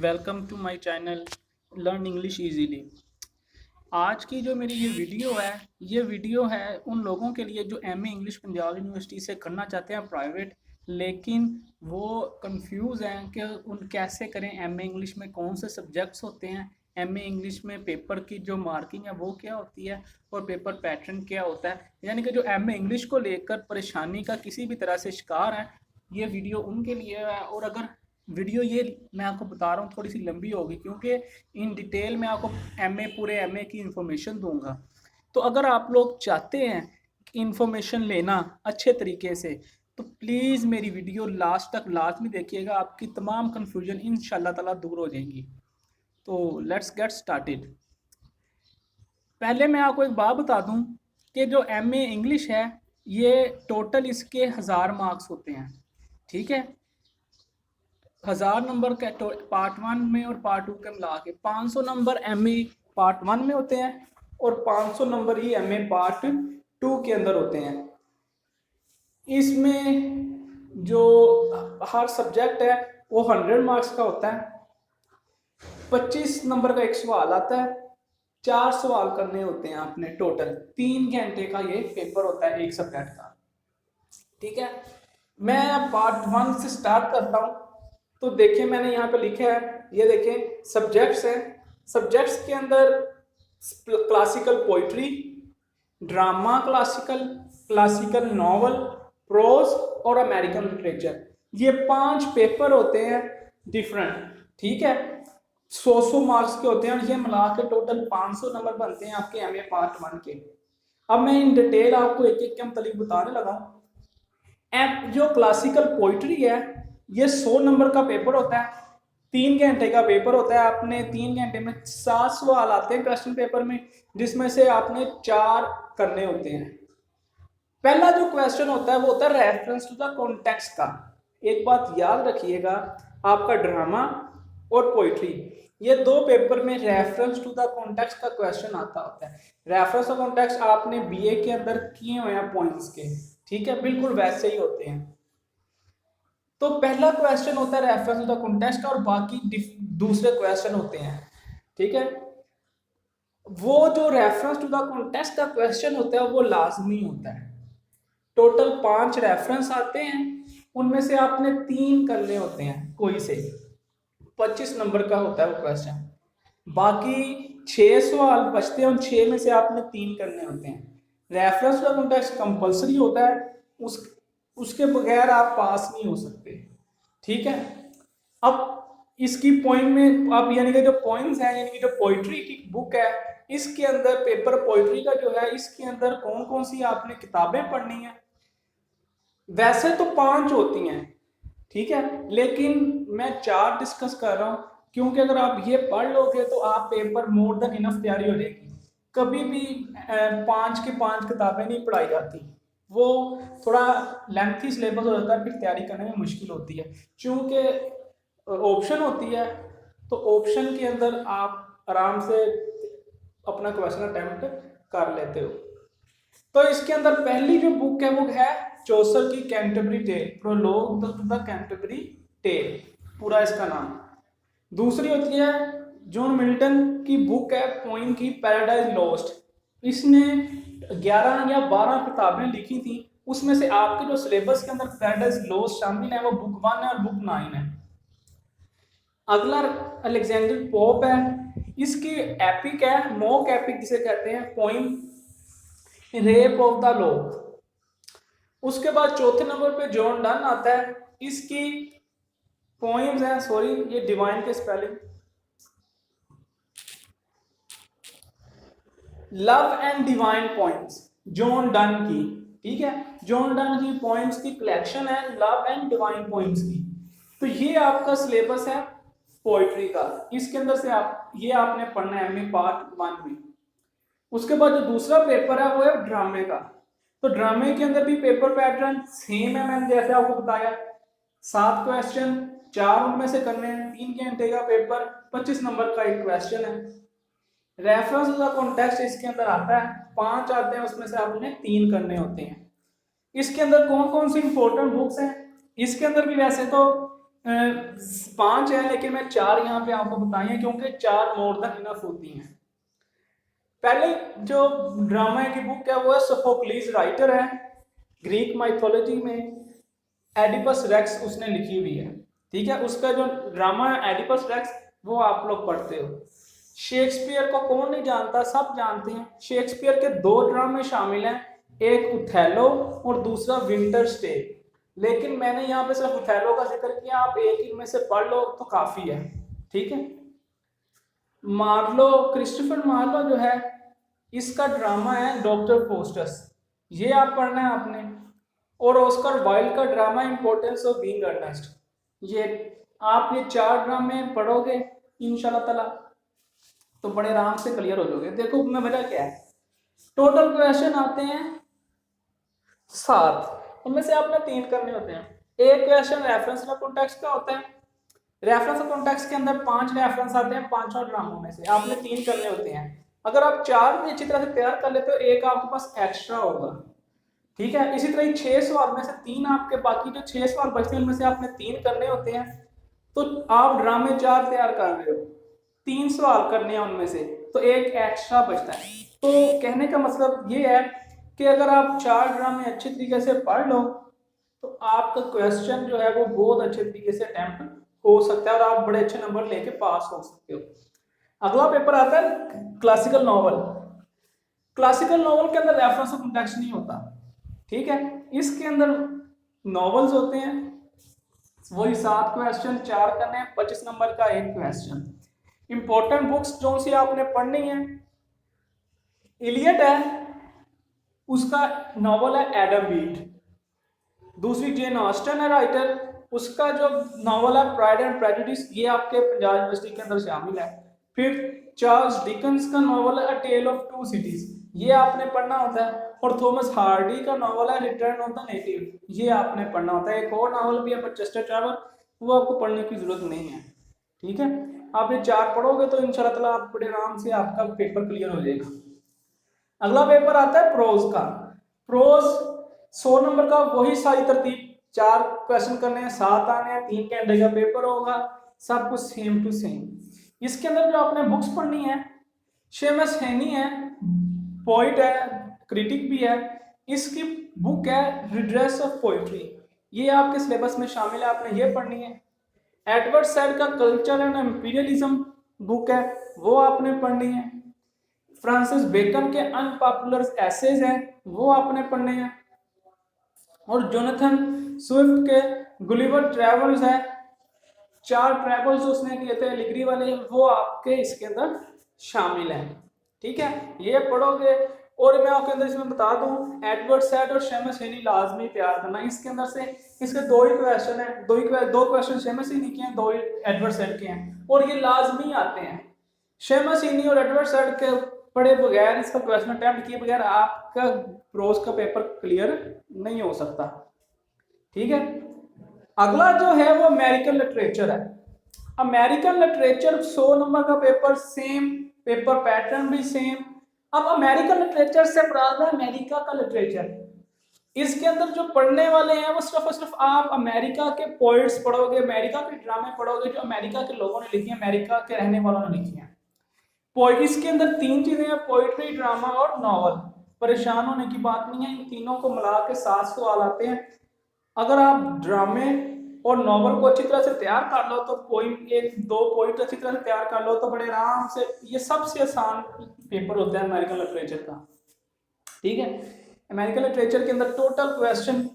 Welcome to my channel learn English easily. आज की जो मेरी ये वीडियो है उन लोगों के लिए जो एमए इंग्लिश पंजाब यूनिवर्सिटी से करना चाहते हैं प्राइवेट, लेकिन वो कंफ्यूज हैं कि उन कैसे करें। एमए इंग्लिश में कौन से सब्जेक्ट्स होते हैं, एमए इंग्लिश में पेपर की जो मार्किंग है वो क्या होती है और पेपर पैटर्न क्या होता है। यानी कि जो एमए इंग्लिश को लेकर परेशानी का किसी भी तरह से शिकार है, ये वीडियो उनके लिए है। और अगर वीडियो ये मैं आपको बता रहा हूँ थोड़ी सी लंबी होगी, क्योंकि इन डिटेल में आपको पूरे एमए की इंफॉर्मेशन दूंगा। तो अगर आप लोग चाहते हैं कि इंफॉर्मेशन लेना अच्छे तरीके से, तो प्लीज़ मेरी वीडियो लास्ट तक लाजमी देखिएगा, आपकी तमाम कन्फ्यूजन इंशाल्लाह ताला दूर हो जाएंगी। तो लेट्स गेट स्टार्टेड। पहले मैं आपको एक बात बता दूं कि जो एमए इंग्लिश है, ये टोटल इसके 1000 मार्क्स होते हैं। ठीक है, 1000 नंबर के पार्ट 1 में और पार्ट 2 के मिला के 500 नंबर एमए पार्ट 1 में होते हैं और 500 नंबर ही एमए पार्ट 2 के अंदर होते हैं। इसमें जो हर सब्जेक्ट है वो 100 मार्क्स का होता है। 25 नंबर का एक सवाल आता है, 4 सवाल करने होते हैं आपने। टोटल 3 घंटे का ये पेपर होता है एक सब्जेक्ट का। ठीक है, मैं पार्ट 1 से स्टार्ट करता हूँ। तो देखिए मैंने यहाँ पे लिखा है, ये देखें सब्जेक्ट्स हैं। सब्जेक्ट्स के अंदर classical poetry, drama classical, classical novel, prose और अमेरिकन लिटरेचर, ये 5 पेपर होते हैं डिफरेंट। ठीक है, 100 मार्क्स के होते हैं और ये मिला के टोटल 500 नंबर बनते हैं आपके एमए पार्ट 1 के। अब मैं इन डिटेल आपको एक एक के मतलब बताने लगा हूँ। जो क्लासिकल पोइट्री है, ये 100 नंबर का पेपर होता है, 3 घंटे का पेपर होता है। आपने 3 घंटे में 7 सवाल आते हैं क्वेश्चन पेपर में, जिसमें से आपने 4 करने होते हैं। पहला जो क्वेश्चन होता है वो होता है रेफरेंस टू द कॉन्टेक्स्ट का। एक बात याद रखिएगा, आपका ड्रामा और पोइट्री, ये 2 पेपर में रेफरेंस टू द कॉन्टेक्स्ट का क्वेश्चन आता होता है। रेफरेंस टू कॉन्टेक्स्ट आपने बीए के अंदर किए हुए हैं पॉइंट्स के, ठीक है, बिल्कुल वैसे ही होते हैं। तो पहला क्वेश्चन होता है रेफरेंस टू द कॉन्टेक्स्ट का और बाकी दूसरे क्वेश्चन होते हैं। ठीक है, वो जो रेफरेंस टू द कॉन्टेक्स्ट का क्वेश्चन होता है वो लाजमी होता है। टोटल 5 रेफरेंस आते हैं, उनमें से आपने 3 करने होते हैं कोई से। 25 नंबर का होता है वो क्वेश्चन। बाकी 6 सवाल बचते हैं, उन 6 में से आपने 3 करने होते हैं। Reference to the context compulsory होता है, उसके बगैर आप पास नहीं हो सकते। ठीक है, अब इसकी पॉइंट में आप यानी कि जो पॉइंट्स हैं, यानी कि जो पोइट्री की बुक है, इसके अंदर पेपर पोइट्री का जो है, इसके अंदर कौन कौन सी आपने किताबें पढ़नी है। वैसे तो 5 होती हैं, ठीक है, लेकिन मैं 4 डिस्कस कर रहा हूं, क्योंकि अगर आप ये पढ़ लोगे तो आप पेपर मोर देन इनफ तैयारी हो जाएगी। कभी भी 5 की 5 किताबें नहीं पढ़ाई जाती, वो थोड़ा लेंथी सिलेबस हो जाता है, फिर तैयारी करने में मुश्किल होती है। क्योंकि ऑप्शन होती है, तो ऑप्शन के अंदर आप आराम से अपना क्वेश्चन अटेम्प्ट कर लेते हो। तो इसके अंदर पहली जो बुक है वो है चौसर की Canterbury tale, prologue to the Canterbury tale, पूरा इसका नाम। दूसरी होती है जॉन मिल्टन की बुक है पोइम की पैराडाइज लॉस्ट। इसने 11 या 12 किताबें लिखी थी, उसमें से आपके जो सिलेबस के अंदर पैराडाइज लॉस्ट शामिल है वो बुक 1 है और बुक 9 है। अगला अलेक्जेंडर पोप है, इसकी एपिक है, मॉक एपिक जिसे कहते हैं, poem rape of the law. उसके बाद चौथे नंबर पे जॉन डन आता है, इसकी पोइम्स हैं, सॉरी ये डिवाइन के spelling, love and divine poems, John Donne की। ठीक है, जॉन डन की पोइम्स की कलेक्शन है लव एंड डिवाइन पोइम्स की। तो ये आपका सिलेबस है पोइट्री का, इसके अंदर से आप ये आपने पढ़ना है एमए पार्ट 1 में। उसके बाद जो दूसरा पेपर है वो है ड्रामे का। तो ड्रामे के अंदर भी पेपर पैटर्न सेम है, मैंने जैसे आपको बताया, 7 क्वेश्चन, 4 उनमें से करने हैं, 3 घंटे का पेपर, 25 नंबर का एक क्वेश्चन है। रेफरेंस टू द कॉन्टेक्स्ट इसके अंदर आता है, 5 आते हैं, उसमें से आपने 3 करने होते हैं। इसके अंदर कौन कौन सी इंपॉर्टेंट बुक्स हैं, इसके अंदर भी वैसे तो 5 है, लेकिन मैं 4 यहाँ पे आपको बताई हैं क्योंकि 4 मोर देन इनफ होती हैं। पहले जो ड्रामा की बुक है वो है सोफोक्लीज, राइटर है, ग्रीक माइथोलॉजी में एडिपस रेक्स उसने लिखी हुई है। ठीक है, उसका जो ड्रामा है एडिपस रेक्स वो आप लोग पढ़ते हो। शेक्सपियर को कौन नहीं जानता, सब जानते हैं। शेक्सपियर के 2 ड्रामे शामिल हैं, एक उथेलो और दूसरा विंटर स्टे। लेकिन मैंने यहाँ पे सिर्फ उथेलो का जिक्र किया, आप एक इनमें से पढ़ लो तो काफी है। ठीक है, मार्लो, क्रिस्टोफर मार्लो जो है, इसका ड्रामा है डॉक्टर फोस्टस, ये आप पढ़ना है आपने। और ऑस्कर वाइल्ड का drama Importance of Being Earnest, ये आप ये 4 ड्रामे पढ़ोगे इंशाल्लाह ताला तो बड़े आराम से क्लियर हो जाओगे। देखो मैं वजह क्या है, टोटल क्वेश्चन आते हैं 7, उनमें से आपने 3 करने होते हैं। एक क्वेश्चन रेफरेंस का कॉन्टेक्स्ट का होता है, रेफरेंस कॉन्टेक्स्ट के अंदर 5 रेफरेंस आते हैं 5 ड्रामों में से, आपने 3 करने होते हैं। अगर आप 4 भी अच्छी तरह से तैयार कर लेते हो, एक आपके पास एक्स्ट्रा होगा। ठीक है, इसी तरह 6 सवाल में से 3 आपके, बाकी जो 6 सवाल बचते हैं उनमें से आपने 3 करने होते हैं। तो आप ड्रामे 4 तैयार कर रहे हो, 3 सवाल करने हैं उनमें से, तो एक एक्स्ट्रा बचता है। तो कहने का मतलब ये है कि अगर आप 4 ड्रामे अच्छे तरीके से पढ़ लो तो आपका क्वेश्चन जो है वो बहुत अच्छे तरीके से अटेम्प्ट हो सकता है और आप बड़े अच्छे नंबर लेके पास हो सकते हो। अगला पेपर आता है क्लासिकल नॉवल। क्लासिकल नॉवल के अंदर रेफरेंस ऑफ कॉन्टेक्स्ट नहीं होता। ठीक है, इसके अंदर नॉवेल्स होते हैं, वही 7 क्वेश्चन 4 करने हैं, 25 नंबर का एक क्वेश्चन। इंपॉर्टेंट बुक्स जो सी आपने पढ़नी है, इलियड है, उसका नॉवल है एडम बीट। दूसरी जेन ऑस्टन है राइटर, उसका जो नॉवल है प्राइड एंड प्रेजुडिस, ये आपके पंजाब यूनिवर्सिटी के अंदर शामिल है। फिर चार्ल्स डिकन्स का नॉवल है अ टेल ऑफ टू सिटीज, ये आपने पढ़ना होता है। और थॉमस हार्डी का नॉवल है रिटर्न ऑफ द नेटिव, ये आपने पढ़ना होता है। एक और नॉवल भी है मैनचेस्टर ट्रैवल, वो आपको पढ़ने की जरूरत नहीं है। ठीक है, आप ये 4 पढ़ोगे तो इंशाल्लाह ताला आप बड़े आराम से आपका पेपर क्लियर हो जाएगा। अगला पेपर आता है प्रोज का। प्रोज 100 नंबर का, वही सारी तरतीब, 4 क्वेश्चन करने हैं, 7 आने हैं, 3 घंटे का पेपर होगा, सब कुछ सेम टू सेम। इसके अंदर जो आपने बुक्स पढ़नी है, शेमस हेनी है, पोइट है, क्रिटिक भी है, इसकी बुक है रिड्रेस ऑफ पोइट्री, ये आपके सिलेबस में शामिल है, आपने ये पढ़नी है। एडवर्ड सैड का कल्चर एंड एम्पीरियलिज्म बुक है, वो आपने पढ़नी है। फ्रांसिस बेकन के अनपॉपुलर एसेज हैं, वो आपने पढ़ने हैं। और जोनाथन स्विफ्ट के गुलिवर ट्रैवल्स है, 4 ट्रैवल्स उसने किए थे लिगरी वाले, वो आपके इसके अंदर शामिल हैं। ठीक है, ये पढ़ोगे। और मैं आपके अंदर इसमें बता दूं, एडवर्ड सैड और शेमस हेनी लाजमी तैयार करना। इसके अंदर से इसके 2 ही क्वेश्चन है, 2 क्वेश्चन शेमस हेनी के हैं, 2 ही एडवर्ड सैड के हैं, और ये लाजमी आते हैं। शेमस हेनी और एडवर्ड सैड के पढ़े बगैर, इसका क्वेश्चन अटेम्प्ट किए बगैर आपका प्रोज का पेपर क्लियर नहीं हो सकता। ठीक है, अगला जो है वो अमेरिकन लिटरेचर है। अमेरिकन लिटरेचर 100 नंबर का पेपर, सेम पेपर पैटर्न भी सेम। अब अमेरिकन लिटरेचर से मुराद है अमेरिका का लिटरेचर। इसके अंदर जो पढ़ने वाले हैं वो सिर्फ और सिर्फ आप अमेरिका के पोइट्स पढ़ोगे, अमेरिका के ड्रामे पढ़ोगे जो अमेरिका के लोगों ने लिखी है, अमेरिका के रहने वालों ने लिखी है। इसके अंदर 3 चीजें हैं, पोइट्री, ड्रामा और नॉवल। परेशान होने की बात नहीं है, इन तीनों को मिला के 7 सवाल आते हैं। अगर आप ड्रामे और नॉवल को अच्छी तरह से तैयार कर लो तो पोइट 1-2 पोइट अच्छी तरह से तैयार कर लो तो बड़े आराम से, ये सबसे आसान पेपर होता है अमेरिकन लिटरेचर का। ठीक है, अमेरिकन लिटरेचर के अंदर टोटल क्वेश्चन,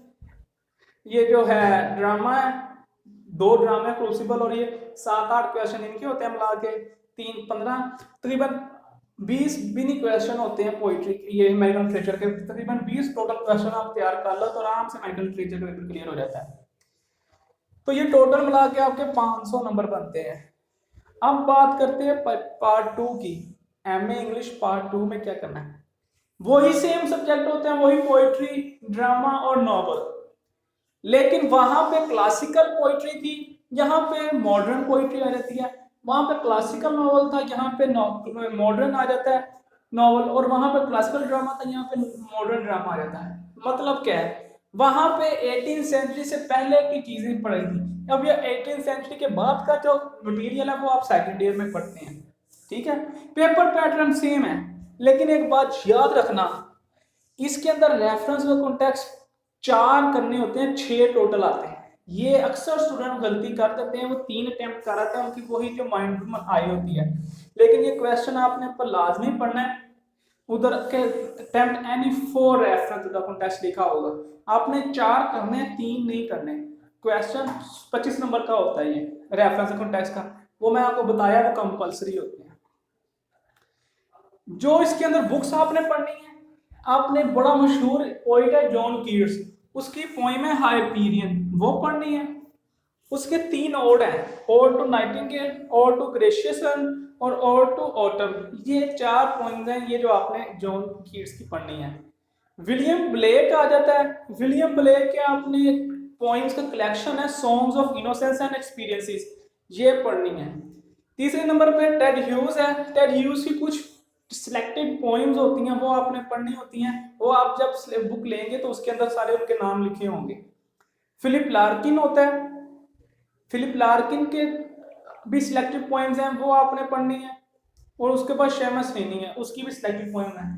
ये जो है ड्रामा है, 2 ड्रामे क्रूसिबल, और ये 7-8 क्वेश्चन इनके होते हैं मिला के 3-15, तकरीबन 20 भी नहीं क्वेश्चन होते हैं पोइट्री, ये अमेरिकन लिटरेचर के तकरीबन 20 टोटल क्वेश्चन आप तैयार कर लो तो आराम से अमेरिकन लिटरेचर का पेपर क्लियर हो जाता है। तो ये टोटल मिला के आपके 500 नंबर बनते हैं। अब बात करते हैं पार्ट 2 की। एमए इंग्लिश पार्ट 2 में क्या करना है, वही सेम सब्जेक्ट होते हैं, वही पोइट्री, ड्रामा और नॉवल, लेकिन वहां पे क्लासिकल पोइट्री थी, यहाँ पे मॉडर्न पोइट्री आ जाती है। वहां पे क्लासिकल नॉवल था, यहाँ पे मॉडर्न आ जाता है नॉवल, और वहां पे क्लासिकल ड्रामा था, यहाँ पे मॉडर्न ड्रामा आ जाता है। मतलब क्या है, वहां पे 18 सेंचुरी से पहले की चीजें पढ़ी थी। अब ये 18 सेंचुरी के बाद का जो मटेरियल है वो आप सेकंड ईयर में पढ़ते हैं, ठीक है। पेपर पैटर्न सेम है, लेकिन एक बात याद रखना, इसके अंदर रेफरेंस और कॉन्टेक्स्ट 4 करने होते हैं, 6 टोटल आते हैं। ये अक्सर स्टूडेंट गलती कर देते हैं, वो 3 अटेम्प्ट कराते हैं, उनकी वही जो माइंड में आई होती है। लेकिन ये क्वेश्चन आपने पर लाजमी पढ़ना है। उधर के अटेम्प्ट एनी 4 रेफरेंस का कॉन्टेक्स्ट लिखा होगा, आपने 4 करने, 3 नहीं करने। क्वेश्चन 25 नंबर का होता है ये रेफरेंस कॉन्टेक्स्ट का, वो मैं आपको बताया, वो कंपलसरी होते हैं। जो इसके अंदर बुक्स आपने पढ़नी है, आपने बड़ा मशहूर पोइट है जॉन कीट्स, उसकी पोइम है हाइपीरियन, वो पढ़नी है। उसके 3 ओड हैं, ode to nightingale, ode to Grecian urn और ओड टू ऑटम। ये 4 पोइम्स हैं, ये जो आपने जॉन कीट्स की पढ़नी है। विलियम ब्लेक आ जाता है। विलियम ब्लेक के आपने पोइम्स का कलेक्शन है, songs of innocence and experiences, ये पढ़नी है। तीसरे नंबर पे टेड ह्यूज है। टेड ह्यूज की कुछ सिलेक्टेड पोइम्स होती हैं, वो आपने पढ़नी होती हैं। वो आप जब बुक लेंगे तो उसके अंदर सारे उनके नाम लिखे होंगे। फिलिप लार्किन होता है, फिलिप लार्किन के भी सिलेक्टेड पोइम्स हैं, वो आपने पढ़नी है। और उसके बाद शेमस रीनिंग है, उसकी भी सिलेक्टेड पोइम है।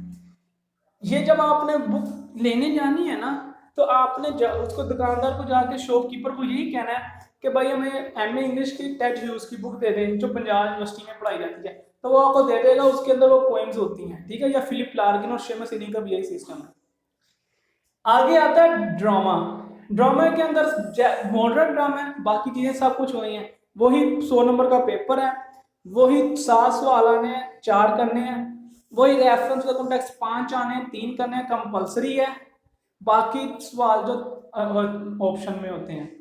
ये जब आपने बुक लेने जानी है ना, तो आपने उसको दुकानदार को जाके शॉपकीपर को यही कहना है कि भाई हमें एमए इंग्लिश की टेड ह्यूज की बुक दे दें, जो पंजाब यूनिवर्सिटी में पढ़ाई जाती है। तो वो आपको दे देगा, उसके अंदर वो पोइम्स होती हैं, ठीक है। या फिलिप लार्किन और शेमस रीनिंग का भी यही सिस्टम है। आगे आता है ड्रामा। ड्रामा के अंदर मॉडर्न ड्रामा है, बाकी चीजें सब कुछ वही हैं। वही 100 नंबर का पेपर है, वही 7 सवाल आने हैं, 4 करने हैं। वही रेफरेंस का कॉन्टेक्स्ट 5 आने हैं, 3 करने हैं, कंपलसरी है। बाकी सवाल जो ऑप्शन में होते हैं।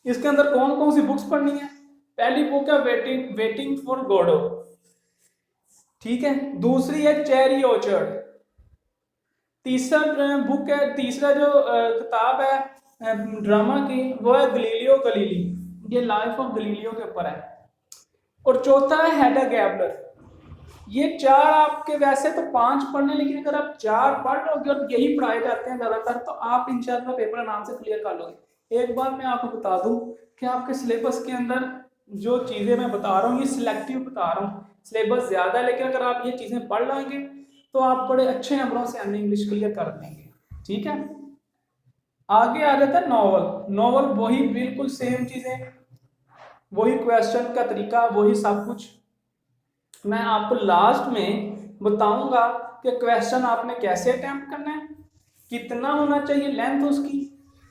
इसके अंदर कौन कौन सी बुक्स पढ़नी है? पहली बुक है वेटिंग फॉर गोडो, ठीक है। दूसरी है चेरी ऑर्चर्ड। तीसरा बुक है, तीसरा जो किताब है ड्रामा की, वो है गलीलियो गलीली, ये लाइफ ऑफ गलीलियो के ऊपर है। और चौथा है हेडा गैबलर। ये 4 आपके, वैसे तो 5 पढ़ने, लेकिन अगर आप 4 पढ़ लोगे और यही पढ़ाए जाते हैं ज्यादातर, तो आप इंशाल्लाह पेपर आराम से क्लियर कर लोगे। एक बार मैं आपको बता दूं कि आपके सिलेबस के अंदर जो चीजें मैं बता रहा हूँ, ये सिलेक्टिव बता रहा हूँ, सिलेबस ज्यादा है, लेकिन अगर आप ये चीजें पढ़ लेंगे तो आप बड़े अच्छे नंबरों से एमए इंग्लिश क्लियर कर देंगे, ठीक है। आगे आ जाता है नॉवल। नॉवल वही बिल्कुल सेम चीजें, वही क्वेश्चन का तरीका, वही सब कुछ। मैं आपको लास्ट में बताऊंगा कि क्वेश्चन आपने कैसे अटेम्प्ट करना है, कितना होना चाहिए लेंथ उसकी,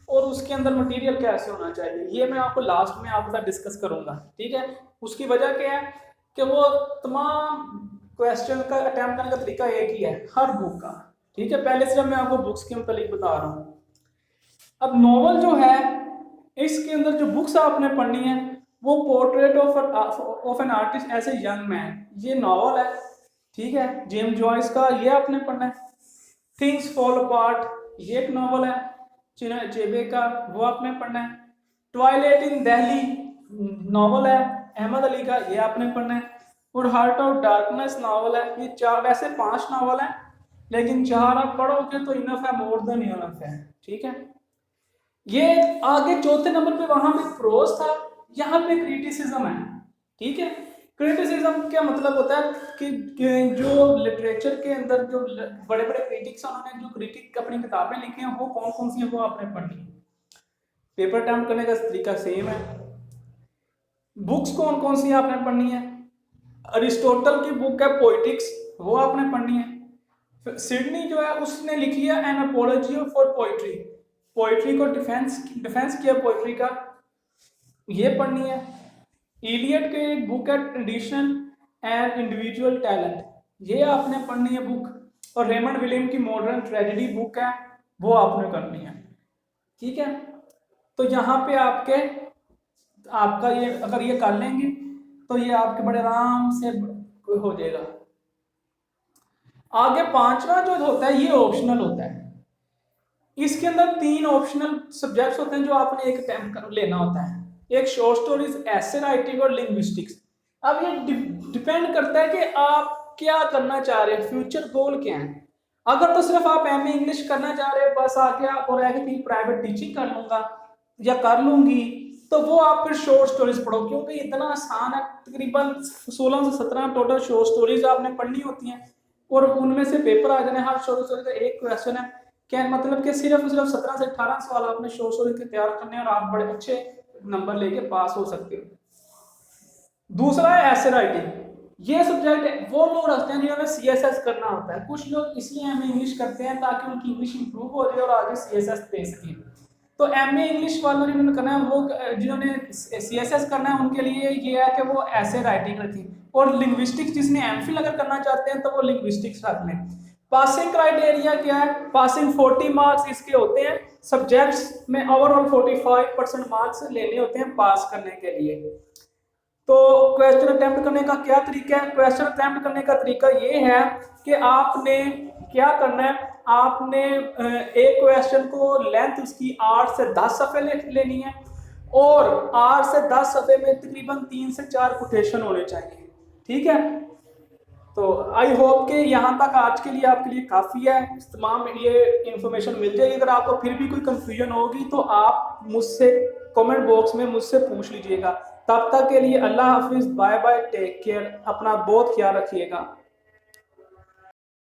और उसके अंदर मटेरियल कैसे होना चाहिए, ये मैं आपको लास्ट में आपके साथ डिस्कस करूंगा, ठीक है। उसकी वजह क्या है कि वो तमाम क्वेश्चन का अटेम्प्ट करने का तरीका एक ही है हर बुक का, ठीक है। पहले सिर्फ मैं आपको बुक्स के मुतालिक बता रहा हूँ। अब नॉवल जो है, इसके अंदर जो बुक्स आपने पढ़नी है, वो Portrait of an Artist as a Young Man, ये नॉवल है, ठीक है, जेम्स जॉयस का, ये आपने पढ़ना है। थिंग्स फॉल अपार्ट, ये एक नॉवल है चिना चेबे का, वो आपने पढ़ना है। ट्वाइलाइट इन दिल्ली नॉवल है अहमद अली का, ये आपने पढ़ना है। और हार्ट ऑफ डार्कनेस नॉवल है। ये 4, वैसे 5 नॉवल है, लेकिन 4 आप पढ़ोगे तो इनफ है, मोर देन इनफ है, ठीक है। ये आगे चौथे नंबर पे वहां पे प्रोज था, यहाँ पे क्रिटिसिज्म है, ठीक है। क्रिटिसिज्म क्या मतलब होता है कि जो लिटरेचर के अंदर जो बड़े बड़े क्रिटिक्स हैं, उन्होंने जो क्रिटिक अपनी किताबें लिखी हैं, वो कौन कौन सी हैं, वो आपने पढ़नी है। पेपर अटेम्प्ट करने का तरीका सेम है। बुक्स कौन कौन सी आपने पढ़नी है? अरिस्टोटल की बुक है पोइटिक्स, वो आपने पढ़नी है। सिडनी जो है उसने लिखी है an apology for poetry, poetry को डिफेंस किया पोइट्री का, ये पढ़नी है। इलियट के एक बुक है ट्रेडिशन एंड इंडिविजुअल टैलेंट, ये आपने पढ़नी है बुक। और रेमंड विलियम की मॉडर्न ट्रेजेडी बुक है, वो आपने करनी है, ठीक है। तो यहाँ पे आपका ये अगर ये कर लेंगे तो ये आपके बड़े आराम से हो जाएगा। आगे 5वां जो होता है, ये ऑप्शनल होता है। इसके अंदर 3 ऑप्शनल सब्जेक्ट्स होते हैं जो आपने एक अटेम्प्ट कर लेना होता है। एक शॉर्ट स्टोरीज, एसे राइटिंग और लिंग्विस्टिक्स। अब ये डिपेंड करता है कि आप क्या करना चाह रहे हैं, फ्यूचर गोल क्या है। अगर तो सिर्फ आप एमए इंग्लिश करना चाह रहे हो, बस आके आप और आगे कहीं प्राइवेट टीचिंग कर लूंगा या कर लूंगी, तो वो आप फिर शॉर्ट स्टोरीज पढ़ो, क्योंकि इतना आसान है। तकरीबन 16 से 17 टोटल शॉर्ट स्टोरीज आपने पढ़नी होती हैं और उनमें से पेपर आ जाने। हर शॉर्ट स्टोरी का एक क्वेश्चन है, क्या मतलब कि सिर्फ 17 से 18 सवाल आपने शॉर्ट स्टोरी के तैयार करने हैं और आप बड़े अच्छे नंबर लेके पास हो सकते हो। दूसरा है ऐसे राइटिंग। ये सब्जेक्ट वो लोग रखते हैं जिन्होंने सीएसएस करना होता है। कुछ लोग इसलिए एमए इंग्लिश करते हैं ताकि उनकी इंग्लिश इंप्रूव हो जाए और आगे सीएसएस दे सकें। तो एमए इंग्लिश वालों ने जिन्होंने करना है, वो जिन्होंने सीएसएस करना है उनके लिए ये है कि वो ऐसे राइटिंग रखें। और लिंग्विस्टिक्स जिसने एमफिल अगर करना चाहते हैं तो वो लिंग्विस्टिक्स रख लें। पासिंग क्राइटेरिया क्या है? पासिंग 40 मार्क्स इसके होते हैं। सब्जेक्ट्स में ओवरऑल 45% मार्क्स लेने होते हैं पास करने के लिए। तो क्वेश्चन अटेम्प्ट करने का क्या तरीका है? क्वेश्चन अटेम्प्ट करने का तरीका ये है कि आपने क्या करना है, आपने एक क्वेश्चन को लेंथ उसकी 8 से 10 सफ़े लेनी है और 8 से 10 सफ़े में तकरीबन 3 से 4 कोटेशन होने चाहिए। ठीक है, तो आई होप कि यहाँ तक आज के लिए आपके लिए काफ़ी है। तमाम ये इंफॉर्मेशन मिल जाएगी। अगर आपको फिर भी कोई कंफ्यूजन होगी तो आप मुझसे कमेंट बॉक्स में मुझसे पूछ लीजिएगा। तब तक के लिए अल्लाह हाफिज़, बाय बाय, टेक केयर, अपना बहुत ख्याल रखिएगा।